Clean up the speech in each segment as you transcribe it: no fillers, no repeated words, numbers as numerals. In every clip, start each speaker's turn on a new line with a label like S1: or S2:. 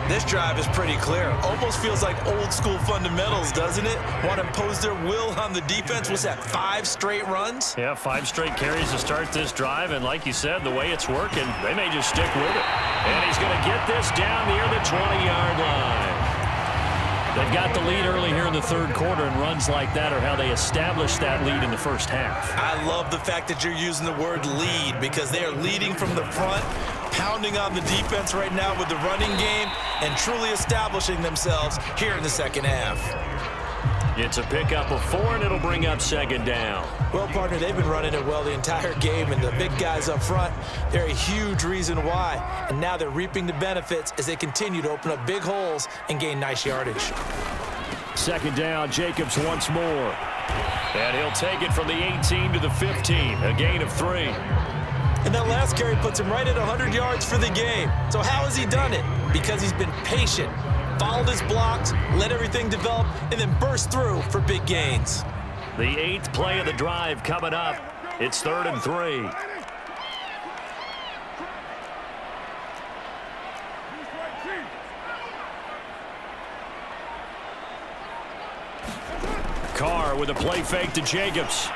S1: This drive is pretty clear. Almost feels like old school fundamentals, doesn't it? Want to impose their will on the defense. What's that, 5 straight runs?
S2: Yeah, 5 straight carries to start this drive. And like you said, the way it's working, they may just stick with it. And he's going to get this down near the 20-yard line. They've got the lead early here in the third quarter, and runs like that are how they establish that lead in the first half.
S1: I love the fact that you're using the word lead because they are leading from the front, pounding on the defense right now with the running game, and truly establishing themselves here in the second half.
S2: It's a pickup of 4, and it'll bring up second down.
S1: Well, partner, they've been running it well the entire game, and the big guys up front, they're a huge reason why. And now they're reaping the benefits as they continue to open up big holes and gain nice yardage.
S2: Second down, Jacobs once more. And he'll take it from the 18 to the 15, a gain of 3.
S1: And that last carry puts him right at 100 yards for the game. So how has he done it? Because he's been patient, followed his blocks, let everything develop, and then burst through for big gains.
S2: The 8th play of the drive coming up. It's 3rd and 3. Carr with a play fake to Jacobs.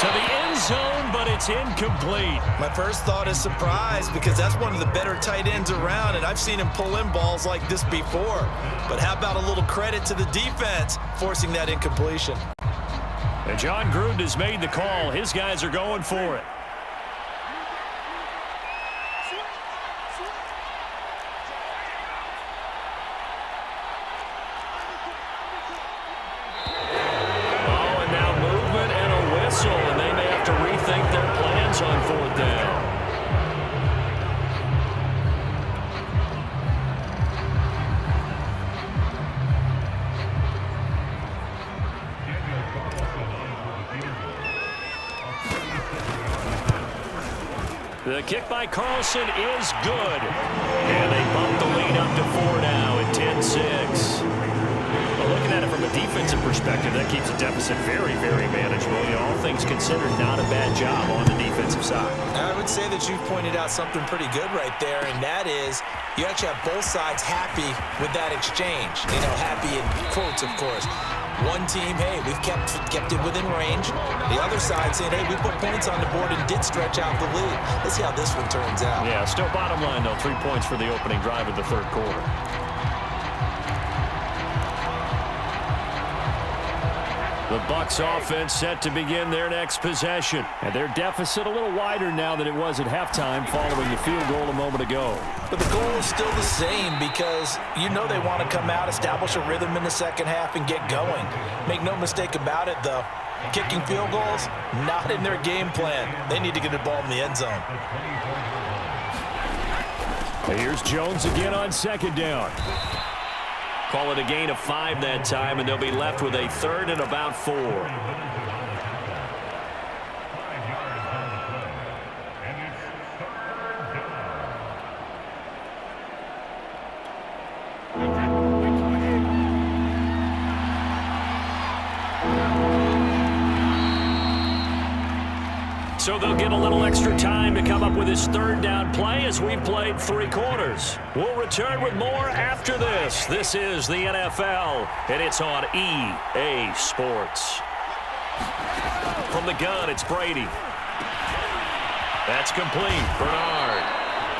S2: To the end zone, but it's incomplete.
S1: My first thought is surprise because that's one of the better tight ends around, and I've seen him pull in balls like this before. But how about a little credit to the defense forcing that incompletion?
S2: And John Gruden has made the call. His guys are going for it. And they may have to rethink their plans on 4th down. The kick by Carlson is good. And they bump the lead up to 4 now at 10-6. Looking at it from a defensive perspective, that keeps the deficit very, very manageable. You know, all things considered, not a bad job on the defensive side.
S1: I would say that you've pointed out something pretty good right there, and that is you actually have both sides happy with that exchange. You know, happy in quotes, of course. One team, hey, we've kept it within range. The other side saying, hey, we put points on the board and did stretch out the lead. Let's see how this one turns out.
S2: Yeah, still bottom line, though, 3 points for the opening drive of the third quarter. The Bucs offense set to begin their next possession. And their deficit a little wider now than it was at halftime following the field goal a moment ago.
S1: But the goal is still the same because you know they want to come out, establish a rhythm in the second half, and get going. Make no mistake about it, though. Kicking field goals, not in their game plan. They need to get the ball in the end zone.
S2: Here's Jones again on second down. Call it a gain of 5 that time, and they'll be left with a 3rd and about 4. So they'll get a little extra time to come up with his 3rd down play as we've played 3 quarters. We'll return with more after this. This is the NFL, and it's on EA Sports. From the gun, it's Brady. That's complete. Bernard.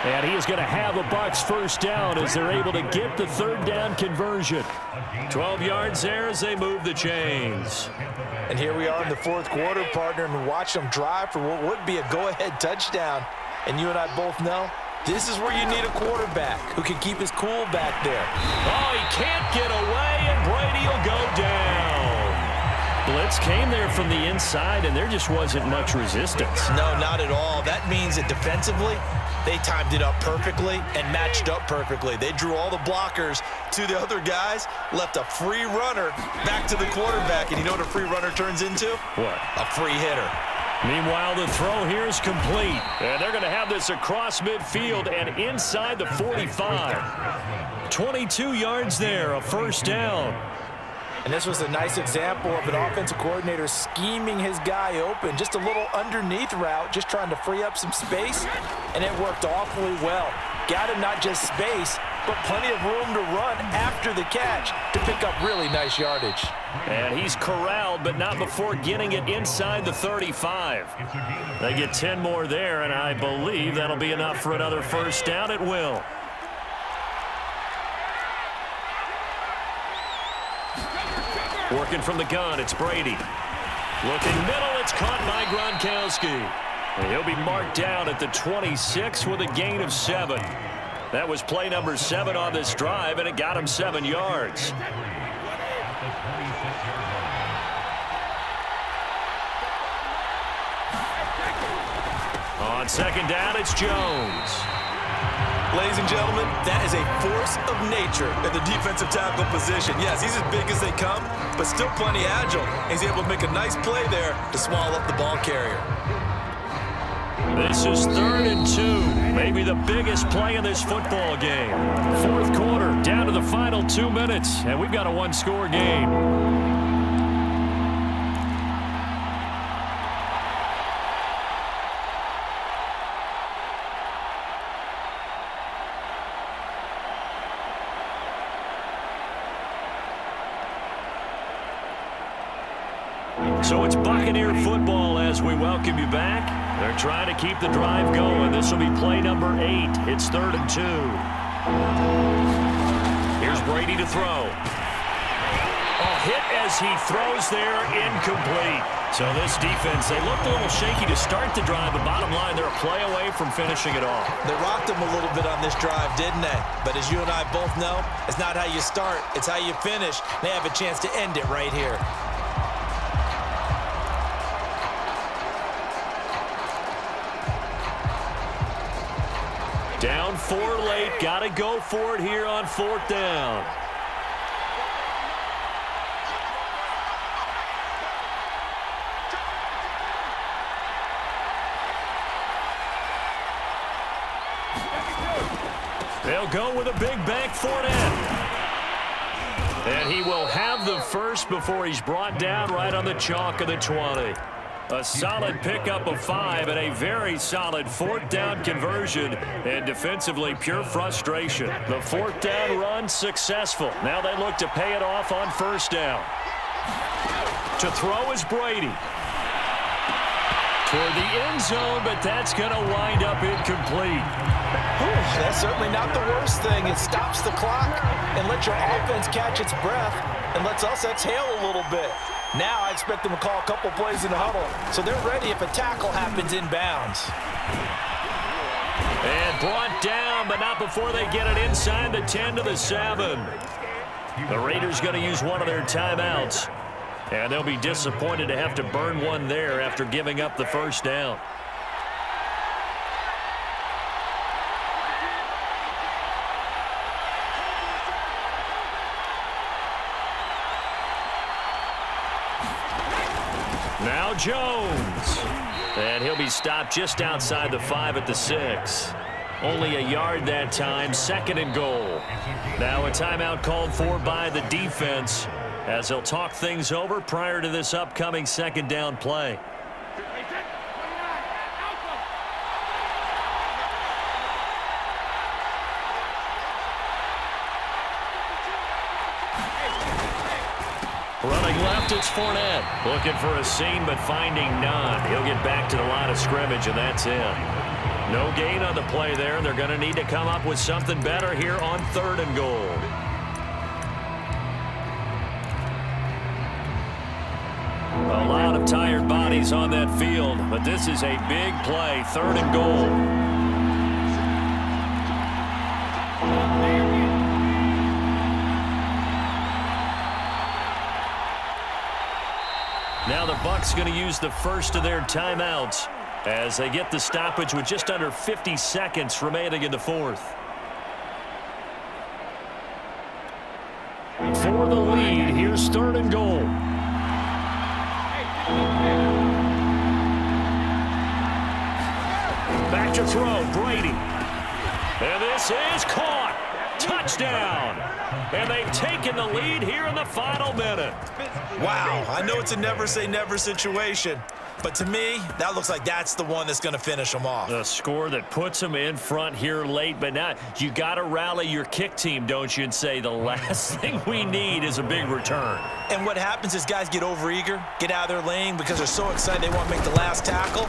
S2: And he is going to have a Bucs first down as they're able to get the 3rd down conversion. 12 yards there as they move the chains.
S1: And here we are in the 4th quarter, partner, and watch them drive for what would be a go-ahead touchdown. And you and I both know this is where you need a quarterback who can keep his cool back there.
S2: Oh, he can't get away, and Brady will go down. Blitz came there from the inside, and there just wasn't much resistance.
S1: No, not at all. That means that defensively, they timed it up perfectly and matched up perfectly. They drew all the blockers to the other guys, left a free runner back to the quarterback. And you know what a free runner turns into?
S2: What?
S1: A free hitter.
S2: Meanwhile, the throw here is complete. And they're going to have this across midfield and inside the 45. 22 yards there, a first down.
S1: And this was a nice example of an offensive coordinator scheming his guy open. Just a little underneath route, just trying to free up some space, and it worked awfully well. Got him not just space, but plenty of room to run after the catch to pick up really nice yardage.
S2: And he's corralled, but not before getting it inside the 35. They get 10 more there, and I believe that'll be enough for another first down. It will. Working from the gun, it's Brady. Looking middle, it's caught by Gronkowski. And he'll be marked down at the 26 with a gain of 7. That was play number 7 on this drive, and it got him 7 yards. On second down, it's Jones.
S1: Ladies and gentlemen, that is a force of nature at the defensive tackle position. Yes, he's as big as they come, but still plenty agile. He's able to make a nice play there to swallow up the ball carrier.
S2: This is 3rd and 2, maybe the biggest play in this football game. 4th quarter, down to the final 2 minutes, and we've got a one-score game. So it's Buccaneer football as we welcome you back. They're trying to keep the drive going. This will be play number 8. It's 3rd and 2. Here's Brady to throw. Hit as he throws there, incomplete. So this defense, they looked a little shaky to start the drive, but bottom line, they're a play away from finishing it off.
S1: They rocked him a little bit on this drive, didn't they? But as you and I both know, it's not how you start, it's how you finish. They have a chance to end it right here.
S2: Down 4 late, got to go for it here on 4th down. They'll go with a big bank Fournette. And he will have the first before he's brought down right on the chalk of the 20. A solid pickup of 5 and a very solid 4th down conversion, and defensively pure frustration. The 4th down run successful. Now they look to pay it off on 1st down. To throw is Brady. Toward the end zone, but that's going to wind up incomplete.
S1: That's certainly not the worst thing. It stops the clock and lets your offense catch its breath and lets us exhale a little bit. Now I expect them to call a couple plays in the huddle, so they're ready if a tackle happens inbounds.
S2: And brought down, but not before they get it inside the 10 to the 7. The Raiders going to use one of their timeouts, and they'll be disappointed to have to burn one there after giving up the 1st down. Now Jones. And he'll be stopped just outside the 5 at the 6. Only a yard that time, 2nd and goal. Now a timeout called for by the defense as they'll talk things over prior to this upcoming 2nd down play. Running left, it's Fournette. Looking for a seam, but finding none. He'll get back to the line of scrimmage, and that's it. No gain on the play there. They're going to need to come up with something better here on 3rd and goal. A lot of tired bodies on that field, but this is a big play. 3rd and goal. Now the Bucs going to use the first of their timeouts as they get the stoppage with just under 50 seconds remaining in the 4th. For the lead, here's 3rd and goal. Back to throw, Brady. And this is caught. Touchdown. And they've taken the lead here in the final minute.
S1: Wow, I know it's a never say never situation, But to me, that looks like that's the one that's going to finish them off.
S2: The score that puts them in front here late, but now you got to rally your kick team, don't you, and say the last thing we need is a big return.
S1: And what happens is guys get overeager, get out of their lane because they're so excited they want to make the last tackle.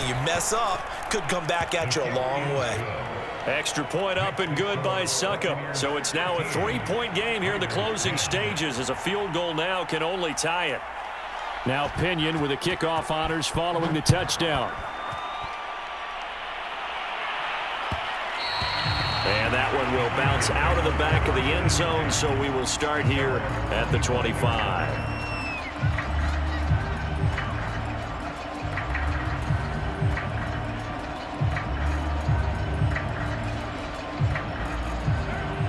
S1: You mess up, could come back at you a long way.
S2: Extra point up and good by Succop. So it's now a 3-point game here in the closing stages as a field goal now can only tie it. Now Pinion with the kickoff honors following the touchdown. And that one will bounce out of the back of the end zone, so we will start here at the 25.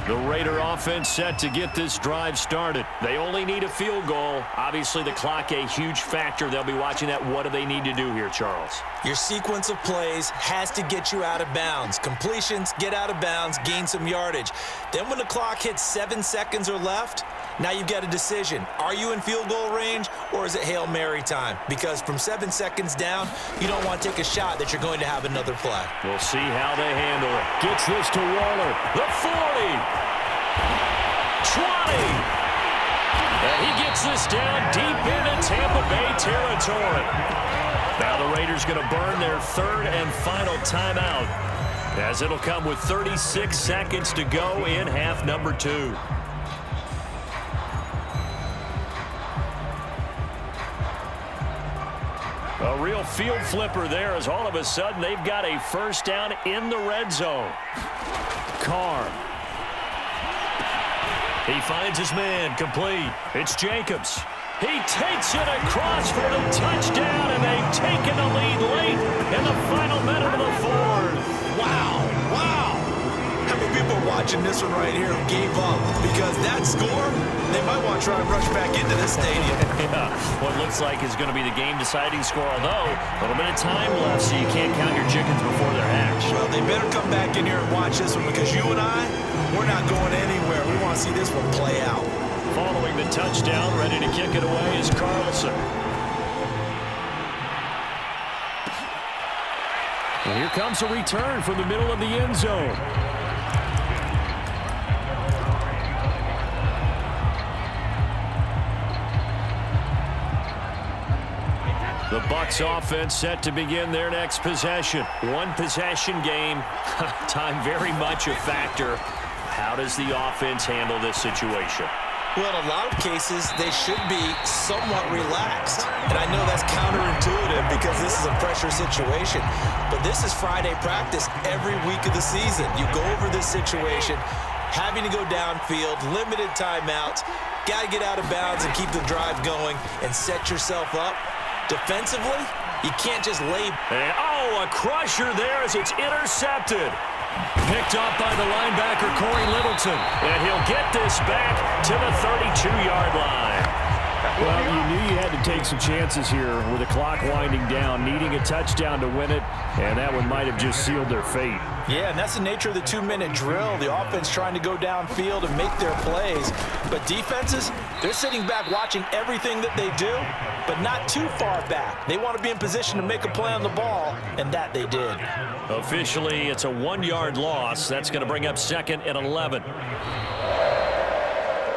S2: The Raider offense set to get this drive started. They only need a field goal. Obviously, the clock a huge factor. They'll be watching that. What do they need to do here, Charles?
S1: Your sequence of plays has to get you out of bounds. Completions, get out of bounds, gain some yardage. Then when the clock hits 7 seconds or left, now you've got a decision. Are you in field goal range or is it Hail Mary time? Because from 7 seconds down, you don't want to take a shot that you're going to have another play.
S2: We'll see how they handle it. Gets this to Waller. The 40. 20. And he gets this down deep into Tampa Bay territory. Now the Raiders going to burn their third and final timeout, as it'll come with 36 seconds to go in half number 2. A real field flipper there, as all of a sudden they've got a first down in the red zone. Carr. He finds his man, complete. It's Jacobs. He takes it across for the touchdown, and they've taken the lead late in the final minute of the fourth.
S1: Wow, wow. How many people are watching this one right here who gave up? Because that score, they might want to try and rush back into this stadium.
S2: Yeah, what looks like is going to be the game-deciding score, although a little bit of time left, so you can't count your chickens before they're hatched.
S1: Well, they better come back in here and watch this one, because you and I, we're not going anywhere. We want to see this one play out.
S2: Following the touchdown, ready to kick it away is Carlson. And here comes a return from the middle of the end zone. The Bucs offense set to begin their next possession. One possession game. Time very much a factor. How does the offense handle this situation?
S1: Well, in a lot of cases, they should be somewhat relaxed. And I know that's counterintuitive because this is a pressure situation. But this is Friday practice every week of the season. You go over this situation, having to go downfield, limited timeouts, got to get out of bounds and keep the drive going and set yourself up. Defensively, you can't just lay.
S2: And, a crusher there as it's intercepted. Picked up by the linebacker, Corey Littleton. And he'll get this back to the 32-yard line. Well, you knew you had to take some chances here with the clock winding down, needing a touchdown to win it, and that one might have just sealed their fate.
S1: Yeah, and that's the nature of the 2-minute drill. The offense trying to go downfield and make their plays. But defenses, they're sitting back watching everything that they do, but not too far back. They want to be in position to make a play on the ball, and that they did.
S2: Officially, it's a 1-yard loss. That's going to bring up 2nd and 11.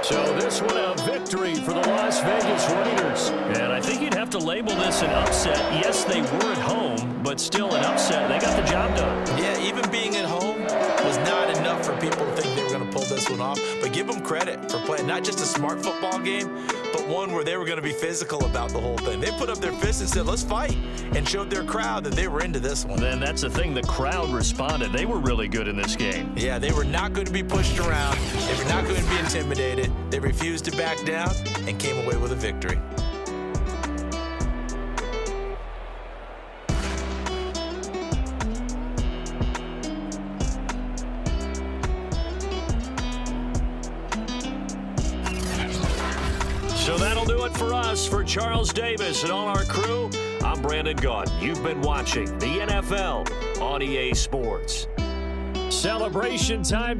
S2: So this one a victory for the Las Vegas Raiders. And I think you'd have to label this an upset. Yes, they were at home, but still an upset. They got the job done.
S1: Yeah, even being at home was not enough for people to think they were going to pull this one off. But give them credit for playing not just a smart football game, but one where they were going to be physical about the whole thing. They put up their fists and said, let's fight, and showed their crowd that they were into this one.
S2: Then that's the thing. The crowd responded. They were really good in this game.
S1: Yeah, they were not going to be pushed around. They were not going to be intimidated. They refused to back down and came away with a victory.
S2: So that'll do it for us. For Charles Davis and all our crew, I'm Brandon Gaudin. You've been watching the NFL on EA Sports. Celebration time.